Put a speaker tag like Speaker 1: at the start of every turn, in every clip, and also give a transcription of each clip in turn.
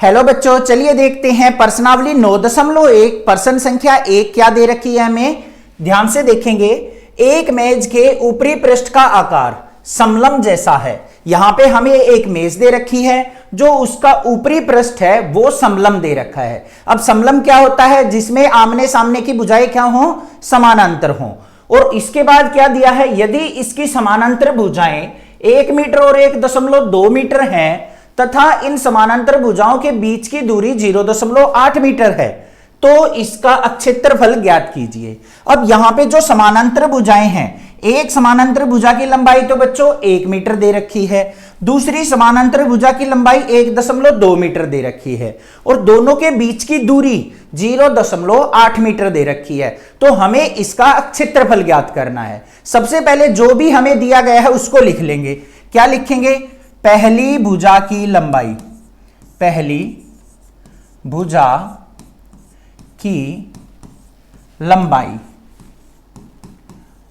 Speaker 1: Hello बच्चों, चलिए देखते हैं प्रश्नावली 9.1 प्रश्न संख्या 1 क्या दे रखी है हमें। ध्यान से देखेंगे। एक मेज के ऊपरी पृष्ठ का आकार समलंब जैसा है। यहां पे हमें एक मेज दे रखी है, जो उसका ऊपरी पृष्ठ है वो समलंब दे रखा है। अब समलंब क्या होता है? जिसमें आमने सामने की भुजाएं क्या हो? समानांतर हो। और इसके बाद क्या दिया है? यदि इसकी समानांतर भुजाएं 1 मीटर और 1.2 मीटर हैं तथा इन समानांतर भुजाओं के बीच की दूरी 0.8 मीटर है, तो इसका अक्षेत्रफल ज्ञात कीजिए। अब यहां पे जो समानांतर भुजाएं हैं, एक समानांतर भुजा की लंबाई तो बच्चों 1 मीटर दे रखी है, दूसरी समानांतर भुजा की लंबाई 1.2 मीटर दे रखी है, और दोनों के बीच की दूरी 0.8 मीटर दे रखी है। तो हमें इसका क्षेत्रफल ज्ञात करना है। सबसे पहले जो भी हमें दिया गया है उसको लिख लेंगे। क्या लिखेंगे? पहली भुजा की लंबाई, पहली भुजा की लंबाई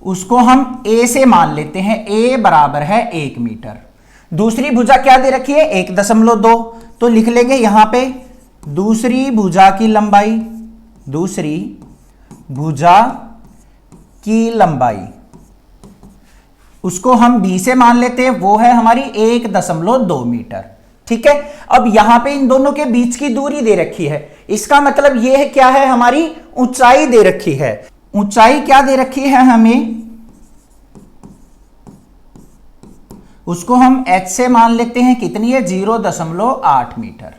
Speaker 1: उसको हम a से मान लेते हैं। a बराबर है 1 मीटर। दूसरी भुजा क्या दे रखी है? 1.2। तो लिख लेंगे यहां पे दूसरी भुजा की लंबाई, दूसरी भुजा की लंबाई उसको हम b से मान लेते हैं, वो है हमारी 1.2 मीटर। ठीक है। अब यहां पे इन दोनों के बीच की दूरी दे रखी है, इसका मतलब यह है क्या है? हमारी ऊंचाई दे रखी है। ऊंचाई क्या दे रखी है हमें? उसको हम h से मान लेते हैं। कितनी है? 0.8 मीटर।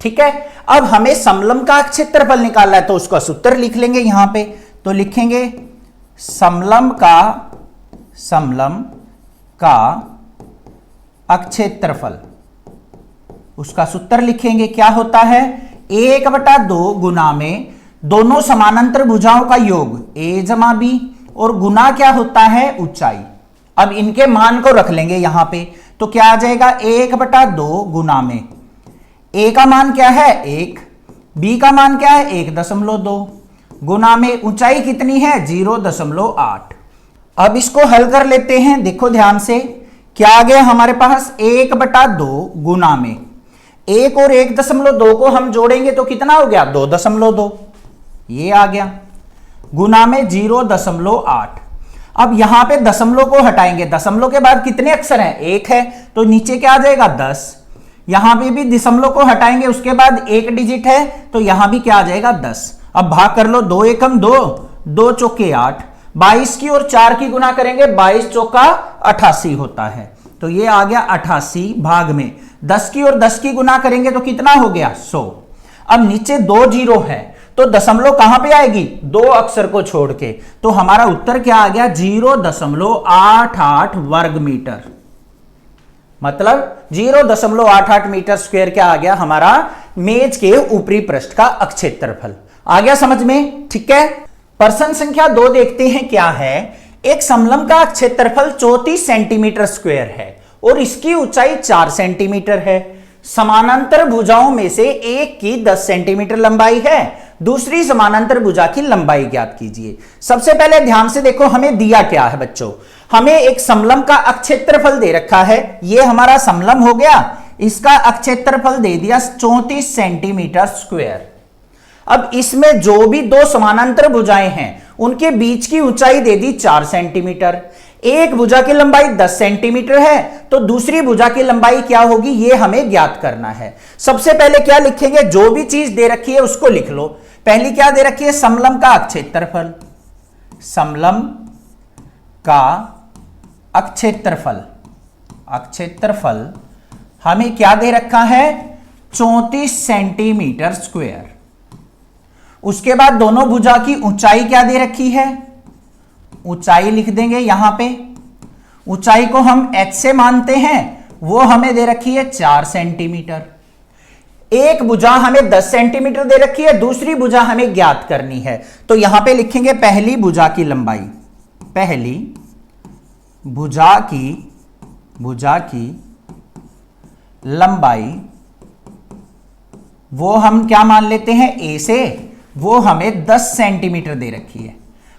Speaker 1: ठीक है। अब हमें समलंब का क्षेत्रफल निकालना है, तो उसका सूत्र लिख लेंगे यहां पे। तो लिखेंगे समलंब का अक्षेत्रफल, उसका सूत्र लिखेंगे। क्या होता है? 1/2 गुना में दोनों समानांतर भुजाओं का योग a जमा b, और गुना क्या होता है? ऊंचाई। अब इनके मान को रख लेंगे यहां पे। तो क्या आ जाएगा? 1/2 गुना में a का मान क्या है? 1, b का मान क्या है? 1.2, गुना में ऊंचाई कितनी है? 0.8। अब इसको हल कर लेते हैं। देखो ध्यान से, क्या आ गया हमारे पास? 1/2 गुना में 1 और 1.2 को हम जोड़ेंगे तो कितना हो गया? 2.2। ये आ गया, गुना में 0.8। अब यहां पे दशमलव को हटाएंगे। दशमलव के बाद कितने अक्षर हैं? 1 है, तो नीचे क्या आ जाएगा? 10। यहां पे भी दशमलव को हटाएंगे, उसके बाद 1 डिजिट है, तो यहां भी क्या आ जाएगा? 10। अब भाग कर लो। 2 एकम 2, 2 चौके 8, 22 की और 4 की गुना करेंगे, 22 चौका 88 होता है। तो ये आ गया 88 भाग में 10 की और 10 की गुना करेंगे तो कितना हो गया? 100। अब नीचे 2 जीरो है, तो दशमलव कहां पे आएगी? 2 अक्षर को छोड़ के। तो हमारा उत्तर क्या आ गया? 0.88 वर्ग मीटर। मतलब 0.88 मीटर स्क्वायर क्या आ गया? हमारा मेज के ऊपरी पृष्ठ का अक्षेत्रफल। आ गया समझ में? ठीक है। प्रश्न संख्या 2 देखते हैं क्या है। एक समलंब का क्षेत्रफल 34 सेंटीमीटर स्क्वायर है और इसकी ऊंचाई 4 सेंटीमीटर है। समानांतर भुजाओं में से एक की 10 सेंटीमीटर लंबाई है, दूसरी समानांतर भुजा की लंबाई ज्ञात कीजिए। सबसे पहले ध्यान से देखो, हमें दिया क्या है बच्चों? हमें एक समलंब का अक्षेत्रफल दे रखा है। यह हमारा समलंब हो गया, इसका अक्षेत्रफल दे दिया 34 सेंटीमीटर स्क्वायर। अब इसमें जो भी 2 समानांतर भुजाएं हैं उनके बीच की ऊंचाई दे दी 4 सेंटीमीटर। एक भुजा की लंबाई 10 सेंटीमीटर है, तो दूसरी भुजा की लंबाई क्या होगी? ये हमें ज्ञात करना है। सबसे पहले क्या लिखेंगे? जो भी चीज दे रखी है उसको लिख लो। पहली क्या दे रखी है? समलंब का अक्षेत्रफल। समलंब का अक्षेत्रफल, अक्षेत्रफल हमें क्या दे रखा है? 34 सेंटीमीटर स्क्वायर। उसके बाद दोनों भुजा की ऊंचाई क्या दे रखी है? ऊंचाई लिख देंगे यहां पे। ऊंचाई को हम h से मानते हैं, वो हमें दे रखी है 4 सेंटीमीटर। एक भुजा हमें 10 सेंटीमीटर दे रखी है, दूसरी भुजा हमें ज्ञात करनी है। तो यहां पे लिखेंगे पहली भुजा की लंबाई, पहली भुजा की लंबाई वो हम क्या मान लेते हैं? a से, वो हमें 10 सेंटीमीटर दे रखी है।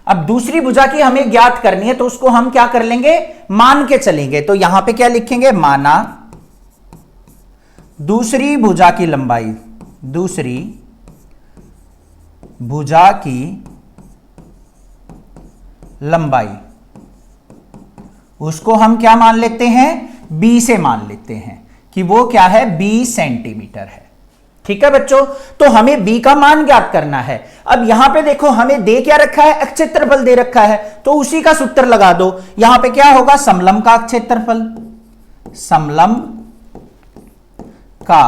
Speaker 1: अब दूसरी भुजा की हमें ज्ञात करनी है, तो उसको हम क्या कर लेंगे? मान के चलेंगे। तो यहां पे क्या लिखेंगे? माना दूसरी भुजा की लंबाई, दूसरी भुजा की लंबाई, उसको हम क्या मान लेते हैं, b से मान लेते हैं कि वो क्या है, 20 सेंटीमीटर है। ठीक है बच्चों, तो हमें b का मान ज्ञात करना है। अब यहां पे देखो हमें दे क्या रखा है, अक्षेत्रफल दे रखा है, तो उसी का सूत्र लगा दो। यहां पे क्या होगा, समलंब का अक्षेत्रफल, समलंब का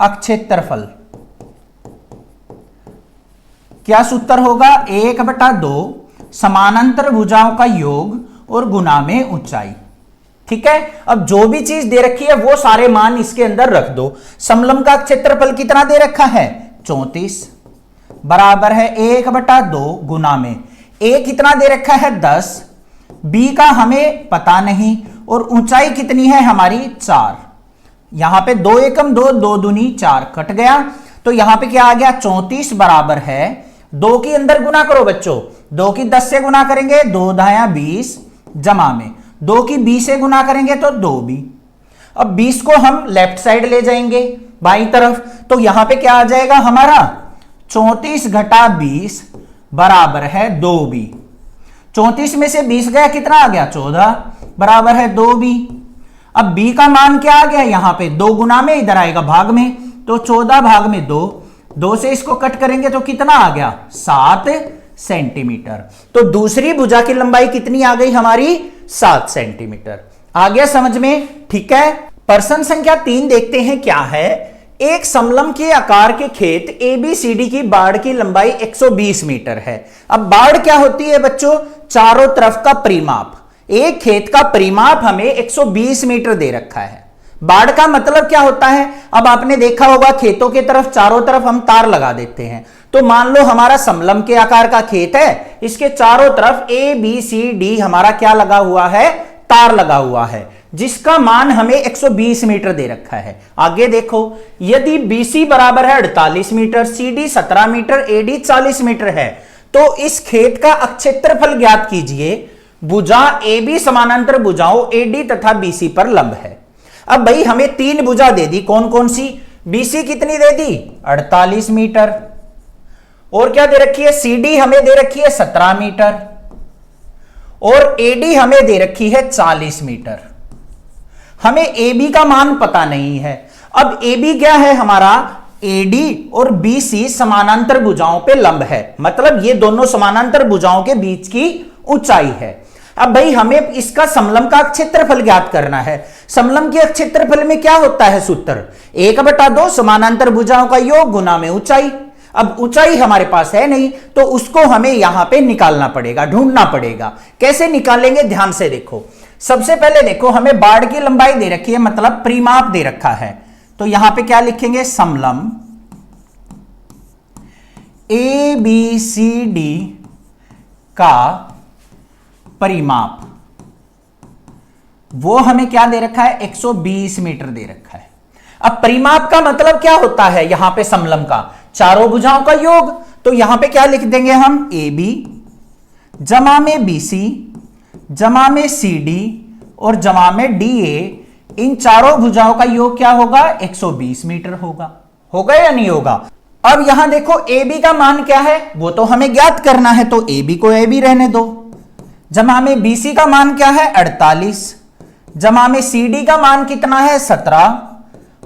Speaker 1: अक्षेत्रफल, क्या सूत्र होगा, 1/2 समानांतर भुजाओं का योग और गुना में ऊंचाई। ठीक है, अब जो भी चीज दे रखी है वो सारे मान इसके अंदर रख दो। समलंब का क्षेत्रफल कितना दे रखा है, 34, बराबर है 1/2 गुना में a कितना दे रखा है, 10, b का हमें पता नहीं, और ऊंचाई कितनी है हमारी, 4। यहां पे 2 एकम 2, 2 दूनी 4 कट गया, तो यहां पे क्या आ गया, 34 बराबर है 2 के अंदर गुना करो बच्चों, 2 की 10 से गुना करेंगे 2 दाया 20, जमा में 2 की 20 से गुना करेंगे तो 2b। अब 20 को हम लेफ्ट साइड ले जाएंगे बाईं तरफ, तो यहां पे क्या आ जाएगा हमारा, 34 घटा 20 बराबर है 2b। 34 में से 20 गया, कितना आ गया, 14, बराबर है 2b। अब b का मान क्या आ गया, यहां पे 2 गुना में, इधर आएगा भाग में, तो 14 भाग में 2, 2 से इसको कट करेंगे तो कितना आ गया, 7 सेंटीमीटर। तो दूसरी भुजा की लंबाई कितनी आ गई हमारी, 7 सेंटीमीटर। आ गया समझ में, ठीक है। प्रश्न संख्या 3 देखते हैं क्या है। एक समलंब के आकार के खेत ABCD की बाड़ की लंबाई 120 मीटर है। अब बाड़ क्या होती है बच्चों, चारों तरफ का परिमाप। एक खेत का परिमाप हमें 120 मीटर दे रखा है। बाड़ का मतलब क्या होता है, अब आपने देखा होगा खेतों के तरफ चारों तरफ हम तार लगा देते हैं। तो मान लो हमारा समलंब के आकार का खेत है, इसके चारों तरफ ABCD हमारा क्या लगा हुआ है, तार लगा हुआ है, जिसका मान हमें 120 मीटर दे रखा है। आगे देखो, यदि BC बराबर है 48 metre, CD 17 metre, AD 40 metre है, तो इस खेत का अक्षेत्रफल ज्ञात कीजिए। भुजा AB समानांतर भुजाओं AD तथा BC पर लंब है। अब भाई हमें 3 भुजा दे दी, कौन कौन सी, BC कितनी दे दी, 48 मीटर, और क्या दे रखी है, CD हमें दे रखी है 17 मीटर, और AD हमें दे रखी है 40 मीटर। हमें AB का मान पता नहीं है। अब AB क्या है हमारा, AD और BC समानांतर भुजाओं पे लंब है, मतलब ये दोनों समानांतर भुजाओं के बीच की ऊंचाई है। अब भाई हमें इसका समलंब का क्षेत्रफल ज्ञात करना है। समलंब के क्षेत्रफल में क्या होता है सूत्र, 1/2 समानांतर भुजाओं का योग गुना में ऊंचाई। अब ऊंचाई हमारे पास है नहीं, तो उसको हमें यहां पे निकालना पड़ेगा, ढूंढना पड़ेगा। कैसे निकालेंगे, ध्यान से देखो। सबसे पहले देखो, हमें बाड़ की लंबाई दे रखी है, मतलब परिमाप दे रखा है, तो यहां पे क्या लिखेंगे, समलंब ABCD का परिमाप, वो हमें क्या दे रखा है, 120 मीटर दे रखा है। अब परिमाप का मतलब क्या होता है, यहां पे समलंब का चारों भुजाओं का योग, तो यहां पे क्या लिख देंगे हम, AB जमा में BC जमा में CD और जमा में DA, इन चारों भुजाओं का योग क्या होगा, 120 मीटर होगा। होगा या नहीं होगा। अब यहां देखो AB का मान क्या है, वो तो हमें ज्ञात करना है, तो AB को AB रहने दो। जमा में BC का मान क्या है, 48, जमा में CD का मान कितना है, 17,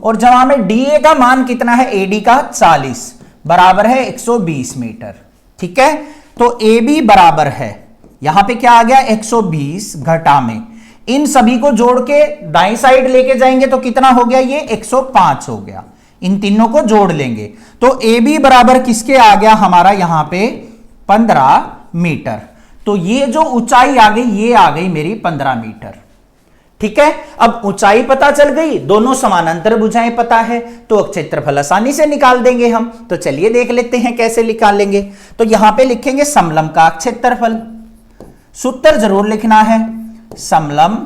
Speaker 1: और जमा में DA का मान कितना है, AD का 40, बराबर है 120 मीटर। ठीक है, तो AB बराबर है, यहां पे क्या आ गया, 120 घटा में, इन सभी को जोड़ के दाईं साइड लेके जाएंगे तो कितना हो गया, ये 105 हो गया। इन तीनों को जोड़ लेंगे तो AB बराबर किसके आ गया हमारा, यहां पे 15 मीटर। तो ये जो ऊंचाई आ गई, ये आ गई मेरी 15 मीटर। ठीक है, अब ऊंचाई पता चल गई, दोनों समानांतर भुजाएं पता है, तो क्षेत्रफल आसानी से निकाल देंगे हम। तो चलिए देख लेते हैं कैसे निकालेंगे। तो यहां पे लिखेंगे समलंब का क्षेत्रफल, सूत्र जरूर लिखना है, समलंब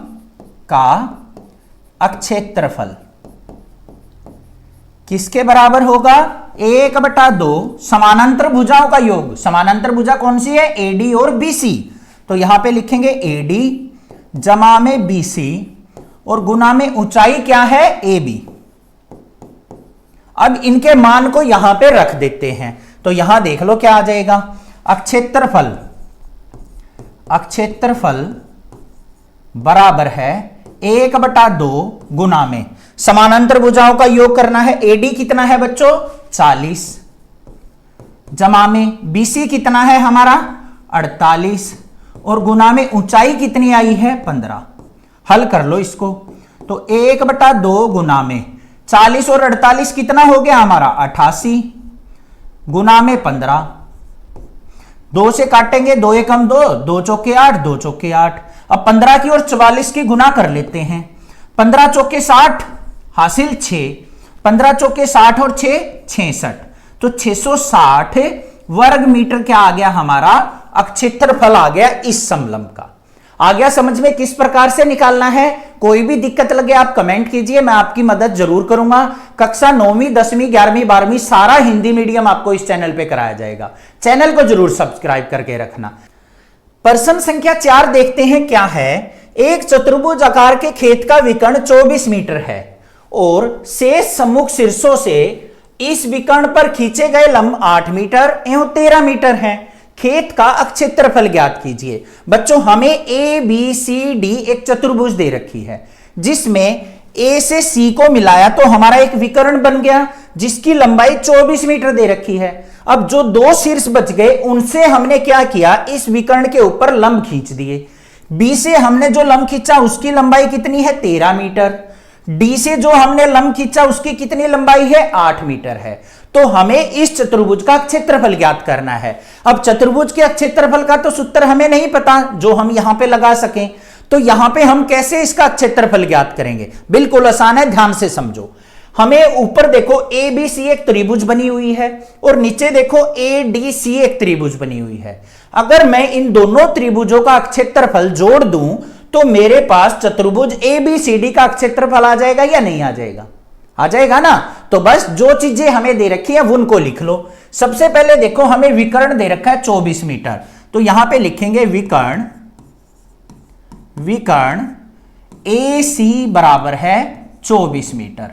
Speaker 1: का क्षेत्रफल किसके बराबर होगा, 1/2 समानांतर भुजाओं का योग। समानांतर भुजा कौन सी है, AD और BC, तो यहां पे लिखेंगे AD जमा में BC और गुना में ऊंचाई क्या है, AB। अब इनके मान को यहां पे रख देते हैं, तो यहां देख लो क्या आ जाएगा, अक्षेत्रफल बराबर है 1/2 गुना में समानांतर भुजाओं का योग करना है। एडी कितना है बच्चों 40, जमा में बीसी कितना है हमारा 48, और गुना में ऊंचाई कितनी आई है 15। हल कर लो इसको, तो 1/2 गुना में 40 और 48 कितना हो गया हमारा 88, गुना में 15। 2 से काटेंगे, 2 एकम 2, 2 चौके 8, 2 चौके 8। अब 15 की और 44 की गुना कर लेते हैं। 15 चौके 60 हासिल 6, 15 चौके 60 और 6 66, तो 660 वर्ग मीटर क्या आ गया हमारा अक्षेत्रफल आ गया इस समलंब का। आ गया समझ में किस प्रकार से निकालना है? कोई भी दिक्कत लगे आप कमेंट कीजिए, मैं आपकी मदद जरूर करूंगा। कक्षा 9वीं 10वीं 11वीं 12वीं सारा हिंदी मीडियम आपको इस चैनल पे कराया जाएगा। चैनल को जरूर सब्सक्राइब करके रखना। प्रश्न संख्या 4 देखते हैं क्या है। एक चतुर्भुज आकार के खेत का विकर्ण 24 मीटर है और शेष सम्मुख शीर्षों से इस विकर्ण पर खींचे गए लंब 8 मीटर एवं 13 मीटर हैं। खेत का अक्षेत्रफल ज्ञात कीजिए। बच्चों हमें ए बी सी डी एक चतुर्भुज दे रखी है, जिसमें ए से सी को मिलाया तो हमारा एक विकर्ण बन गया जिसकी लंबाई 24 मीटर दे रखी है। अब जो 2 शीर्ष बच गए उनसे हमने क्या किया, इस विकर्ण के ऊपर लंब खींच दिए। बी से हमने जो लंब खींचा उसकी लंबाई कितनी है 13 मीटर। डी से जो हमने लंब खींचा उसकी कितनी लंबाई है 8 मीटर है। तो हमें इस चतुर्भुज का क्षेत्रफल ज्ञात करना है। अब चतुर्भुज के क्षेत्रफल का तो सूत्र हमें नहीं पता जो हम यहां पे लगा सकें, तो यहां पे हम कैसे इसका क्षेत्रफल ज्ञात करेंगे? बिल्कुल आसान है, ध्यान से समझो। हमें ऊपर देखो ए बी सी एक त्रिभुज बनी हुई है और नीचे देखो ए डी सी एक त्रिभुज बनी हुई है। अगर मैं इन दोनों त्रिभुजों का क्षेत्रफल जोड़ दूं तो मेरे पास चतुर्भुज ए बी सी डी का क्षेत्रफल आ जाएगा या नहीं आ जाएगा? आ जाएगा ना। तो बस जो चीजें हमें दे रखी है उनको लिख लो। सबसे पहले देखो हमें विकर्ण दे रखा है 24 मीटर, तो यहां पे लिखेंगे विकर्ण ए सी बराबर है 24 मीटर।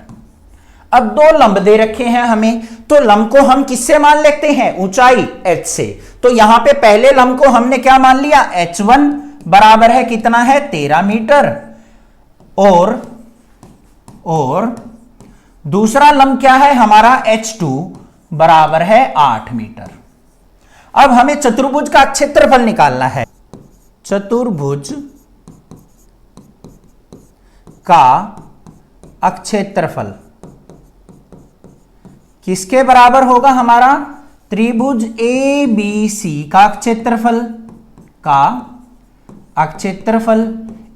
Speaker 1: अब 2 लंब दे रखे हैं हमें, तो लंब को हम किससे मान लेते हैं? ऊंचाई h से। तो यहां पे पहले लंब को हमने क्या मान लिया h1 बराबर है कितना है 13 मीटर, और दूसरा लंब क्या है हमारा h2 बराबर है 8 मीटर। अब हमें चतुर्भुज का क्षेत्रफल निकालना है। चतुर्भुज का क्षेत्रफल किसके बराबर होगा हमारा? त्रिभुज ए बी सी का क्षेत्रफल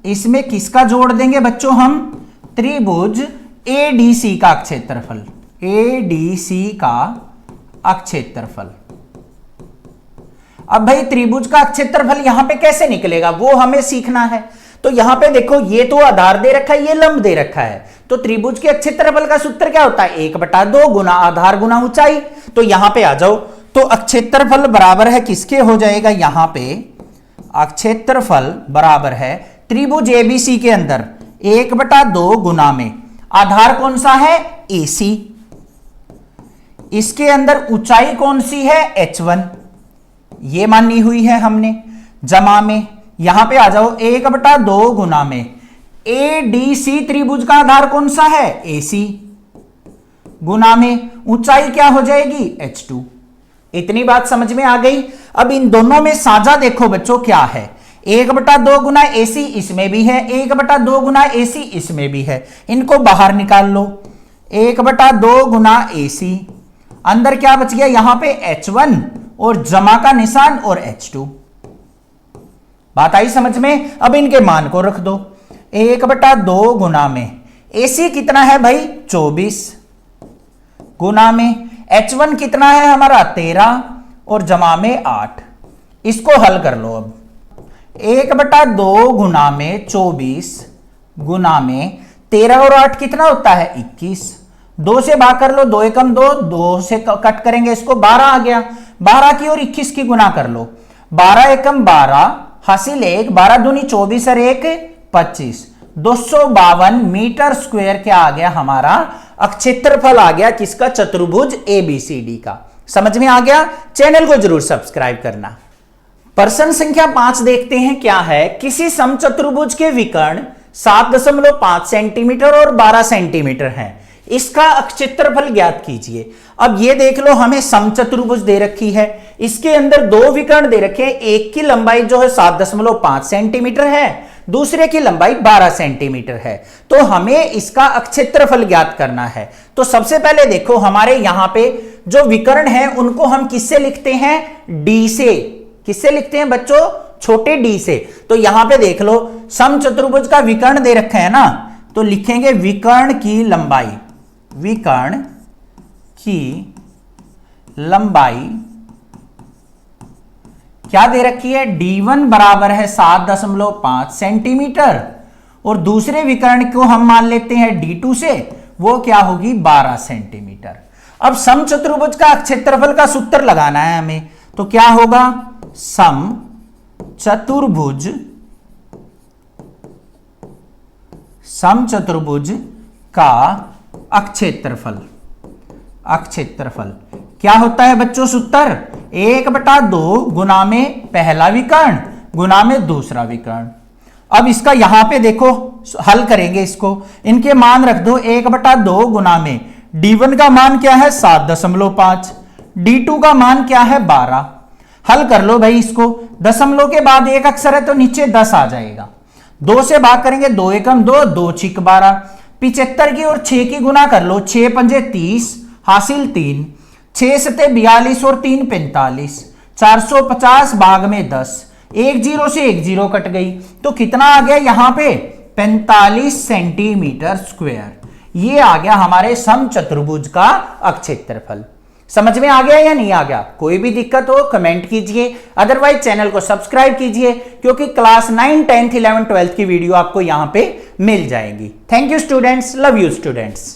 Speaker 1: इसमें किसका जोड़ देंगे बच्चों हम? त्रिभुज ए डी सी का क्षेत्रफल, अब भाई त्रिभुज का क्षेत्रफल यहां पे कैसे निकलेगा वो हमें सीखना है। तो यहां पे देखो ये तो आधार दे रखा है, ये लंब दे रखा है, तो त्रिभुज के क्षेत्रफल का सूत्र क्या होता है 1/2 गुना आधार गुना ऊंचाई। तो यहां पे आ जाओ, तो क्षेत्रफल बराबर है किसके हो जाएगा? यहां पे क्षेत्रफल बराबर है त्रिभुज एबीसी के अंदर 1/2 गुना में आधार कौन सा है AC, इसके अंदर ऊंचाई कौन सी है h1, ये मानी हुई है हमने, जमा में यहां पे आ जाओ 1/2 गुना में ADC त्रिभुज का आधार कौन सा है AC, गुना में ऊंचाई क्या हो जाएगी h2। इतनी बात समझ में आ गई। अब इन दोनों में साझा देखो बच्चों क्या है, 1/2 गुना AC इसमें भी है, 1/2 गुना AC इसमें भी है, इनको बाहर निकाल लो। 1/2 गुना AC, अंदर क्या बच गया यहां पे h1 और जमा का निशान और h2। बात आई समझ में? अब इनके मान को रख दो। 1/2 गुना में AC कितना है भाई 24, गुना में h1 कितना है हमारा 13 और जमा में 8। इसको हल कर लो। अब 1/2 गुना में 24 गुना में 13 और 8 कितना होता है 21। 2 से भाग कर लो, 2 एकम 2, 2 से कट करेंगे इसको 12 आ गया। 12 की और 21 की गुना कर लो, 12 एकम 12 हासिल 1, 12 दूनी 24 और 1 25, 252 मीटर स्क्वायर क्या आ गया हमारा अक्षेत्रफल आ गया किसका? चतुर्भुज ABCD का। समझ में आ गया? चैनल को जरूर सब्सक्राइब करना। प्रश्न संख्या 5 देखते हैं क्या है। किसी समचतुर्भुज के विकर्ण 7.5 सेंटीमीटर और 12 सेंटीमीटर हैं, इसका अक्षेत्रफल ज्ञात कीजिए। अब ये देख लो, हमें समचतुर्भुज दे रखी है, इसके अंदर दो विकर्ण दे रखे हैं, एक की लंबाई जो है 7.5 सेंटीमीटर है, दूसरे की लंबाई 12 सेंटीमीटर है। तो हमें इसका अक्षेत्रफल ज्ञात करना है। तो सबसे पहले देखो, हमारे यहां पे जो विकर्ण है उनको हम किससे लिखते हैं? डी से। किससे लिखते हैं बच्चों? छोटे डी से। तो यहां पे देख लो, समचतुर्भुज का विकर्ण दे रखा है ना, तो लिखेंगे विकर्ण की लंबाई। विकर्ण की लंबाई क्या दे रखी है? D1 बराबर है 7.5 सेंटीमीटर, और दूसरे विकर्ण को हम मान लेते हैं D2 से, वो क्या होगी? 12 सेंटीमीटर। अब समचतुर्भुज का क्षेत्रफल का सूत्र लगाना है हमें, तो क्या होगा? समचतुर्भुज का अक्षेत्रफल। अक्षेत्रफल क्या होता है बच्चों? सूत्र 1/2 गुना में पहला विकर्ण गुना में दूसरा विकर्ण। अब इसका यहां पे देखो, हल करेंगे इसको, इनके मान रख दो। 1/2 गुना में D1 का मान क्या है? 7.5, D2 का मान क्या है? 12। हल कर लो भाई इसको। दशमलव के बाद एक अक्षर है तो नीचे 10 आ जाएगा। 2 से भाग करेंगे, 2 एकम 2, 2 छिक 12। 75 की और 6 की गुना कर लो, 6 पंजे 30, हासिल 3, 6 सते 42 और 3 45, 450 भाग में 10, एक जीरो से एक जीरो कट गई, तो कितना आ गया यहां पे? 45 सेंटीमीटर स्क्वायर। ये आ गया हमारे समचतुर्भुज का अक्षेत्रफल। समझ में आ गया या नहीं आ गया? कोई भी दिक्कत हो कमेंट कीजिए, अदरवाइज चैनल को सब्सक्राइब कीजिए, क्योंकि क्लास 9, 10th, 11th, 12th की वीडियो आपको यहां पे मिल जाएगी। Thank you students, love you students.